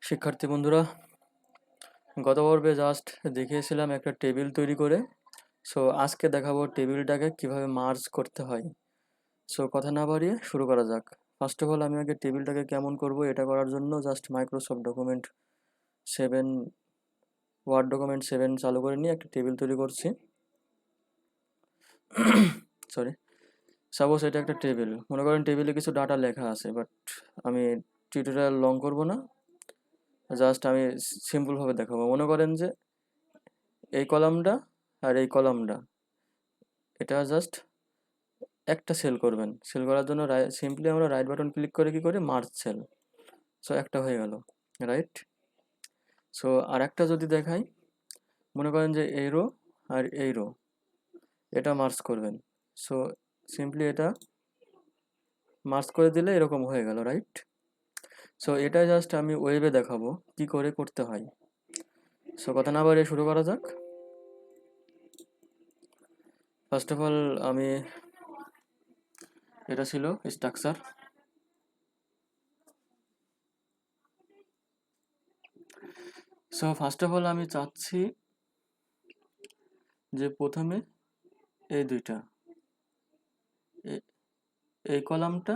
শিক্ষার্থী বন্ধুরা, গত পর্বে জাস্ট দেখিয়েছিলাম একটা টেবিল তৈরি করে। সো আজকে দেখাবো টেবিলটাকে কিভাবে মার্জ করতে হয়। সো কথা না বাড়িয়ে শুরু করা যাক। ফার্স্ট অফ অল আমি আগে টেবিলটাকে কেমন করব এটা করার জন্য just Microsoft document 7 word document 7 চালু করে নিয়ে একটা টেবিল তৈরি করছি। সরি, সাপোজ এটা একটা টেবিল, মনে করেন টেবিলে কিছু ডাটা লেখা আছে, বাট আমি টিউটোরিয়াল লং করব না, জাস্ট আমি সিম্পলভাবে দেখাবো। মনে করেন যে এই কলামটা আর এই কলামটা, এটা জাস্ট একটা সেল করবেন। সেল করার জন্য সিম্পলি আমরা রাইট বাটন ক্লিক করে কি করি, মার্জ সেল। সো একটা হয়ে গেল, রাইট। সো আর একটা যদি দেখাই, মনে করেন যে এই রো আর এই রো, এটা মার্জ করবেন। সো সিম্পলি এটা মার্জ করে দিলে এরকম হয়ে গেল, রাইট। সো এটা জাস্ট আমি ওয়েবে দেখাবো কি করে করতে হয়। সো কথা না বাড়িয়ে শুরু করা যাক। ফার্স্ট অফ অল আমি, এটা ছিল structure. So first of all আমি চাচ্ছি যে প্রথমে এই দুইটা, এই কলামটা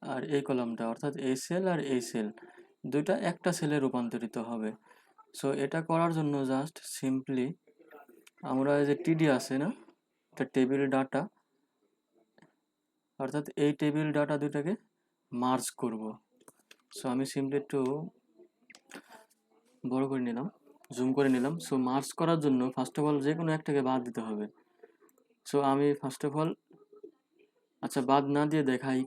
আর এই কলামটা, অর্থাৎ এই সেল আর এই সেল, দুইটা একটা সেলে রূপান্তরিত হবে। সো এটা করার জন্য জাস্ট সিম্পলি আমরা এই যে টিডি আছে না, এটা টেবিল ডাটা, অর্থাৎ এই টেবিল ডাটা দুটাকে মার্জ করব। সো আমি সিম্পলি একটু বড় করে নিলাম, জুম করে নিলাম। সো মার্জ করার জন্য ফার্স্ট অফ অল যে কোনো একটাকে বাদ দিতে হবে। সো আমি ফার্স্ট অফ অল, আচ্ছা বাদ না দিয়ে দেখাই,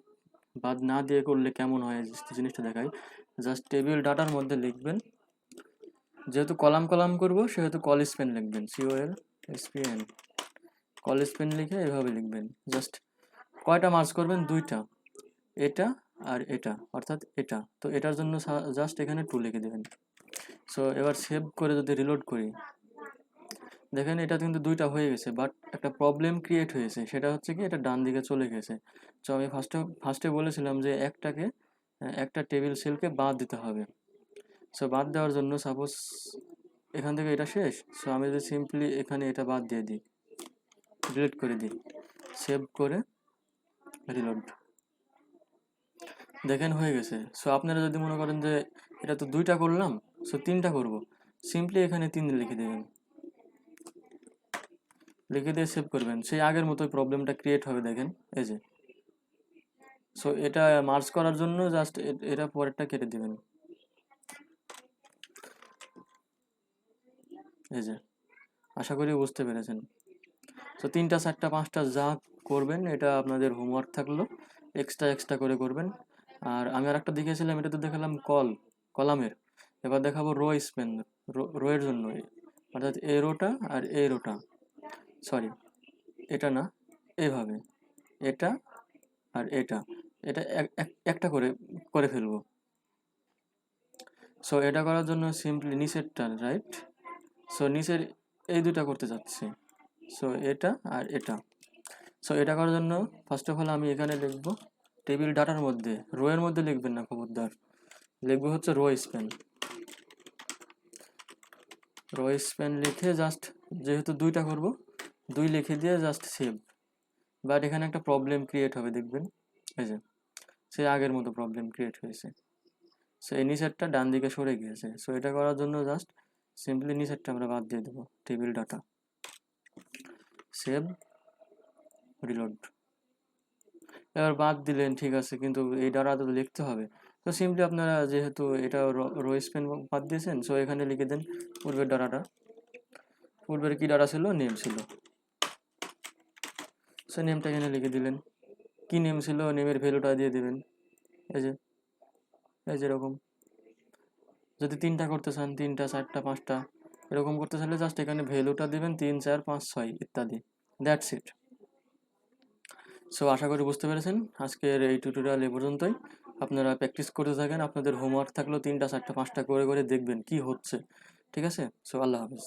বাদ না দিয়ে করলে কেমন হয় জিনিসটা দেখাই। জাস্ট টেবিল ডাটার মধ্যে লিখবেন, যেহেতু কলাম কলাম করব সেহেতু কল স্পেন লিখবেন, COLSPN, কল স্পেন লিখে এভাবে লিখবেন। জাস্ট কয়টা মার্জ করবেন, দুইটা, এটা আর এটা, অর্থাৎ এটা। তো এটার জন্য জাস্ট এখানে 2 লিখে দেবেন। সো এবার সেভ করে যদি রিলোড করি, দেখেন এটা কিন্তু দুইটা হয়ে গেছে, বাট একটা প্রবলেম ক্রিয়েট হয়েছে, সেটা হচ্ছে কি এটা ডান দিকে চলে গেছে। তো আমি ফার্স্টে বলেছিলাম যে একটা টেবিল সেলকে বাদ দিতে হবে। সো বাদ দেওয়ার জন্য সাপোজ এখান থেকে এটা শেষ। সো আমি যদি সিম্পলি এখানে এটা বাদ দিয়ে দিই, ডিলিট করে দিই, সেভ করে রিলোড, দেখেন হয়ে গেছে। সো আপনারা যদি মনে করেন যে এটা তো দুইটা করলাম, সো তিনটা করব, সিম্পলি এখানে 3 লিখে দেবেন, লিখে দিয়ে সেভ করবেন। সেই আগের মতোই প্রবলেমটা ক্রিয়েট হবে, দেখেন এই যে। সো এটা মার্জ করার জন্য জাস্ট এটা পরেরটা কেটে দিবেন, এই যে। আশা করি বুঝতে পেরেছেন। তো 3টা 4টা 5টা যা করবেন এটা আপনাদের হোমওয়ার্ক থাকলো, এক্সট্রা করে করবেন। আর আমি আর একটা দেখিয়েছিলাম, এটা তো দেখালাম কলামের, এবার দেখাবো রো স্পেন, রো এর জন্য, অর্থাৎ এই রোটা আর এই রোটা, সরি এটা না, এইভাবে এটা আর এটা, এটা একটা করে করে ফেলবো। সো এটা করার জন্য সিম্পলি নিচেরটা, রাইট। সো নিচের এই দুটা করতে চাচ্ছি, সো এটা আর এটা। সো এটা করার জন্য ফার্স্ট অফ অল আমি এখানে লিখবো টেবিল ডাটার মধ্যে, রো এর মধ্যে লিখবেন না খবরদার, লিখবো হচ্ছে রো স্প্যান লিখে জাস্ট, যেহেতু দুইটা করব, 2 লিখে দিয়ে জাস্ট সেভ। বাট এখানে একটা প্রবলেম ক্রিয়েট হবে, দেখবেন এই যে, সেই আগের মতো প্রবলেম ক্রিয়েট হয়েছে। সো এই নিচেরটা ডান দিকে সরে গিয়েছে। সো এটা করার জন্য জাস্ট সিম্পলি নিচেরটা আমরা বাদ দিয়ে দেবো, টেবিল ডাটা, সেভ রিলোড। এবার বাদ দিলেন, ঠিক আছে, কিন্তু এই ডাটা তো লিখতে হবে। তো সিম্পলি আপনারা যেহেতু এটা রো স্পেন বাদ দিয়েছেন, সো এখানে লিখে দেন পূর্বের ডাটাটা, পূর্বের কি ডাটা ছিল, নেম ছিল। সো নেমটা এখানে লিখে দিলেন, কি নেম ছিল, নেমের ভ্যালুটা দিয়ে দিবেন, এই যে, এই যেরকম। যদি 3টা করতে চান, 3টা 4টা 5টা এরকম করতে চাইলে জাস্ট এখানে ভ্যালুটা দিবেন, 3 4 5 6 ইত্যাদি, দ্যাটস ইট। সো আশা করি বুঝতে পেরেছেন। আজকের এই টিউটোরিয়াল এ পর্যন্তই। আপনারা প্র্যাকটিস করতে থাকেন, আপনাদের হোমওয়ার্ক থাকলো 3টা 4টা 5টা করে করে দেখবেন কি হচ্ছে, ঠিক আছে। সো আল্লাহ হাফিজ।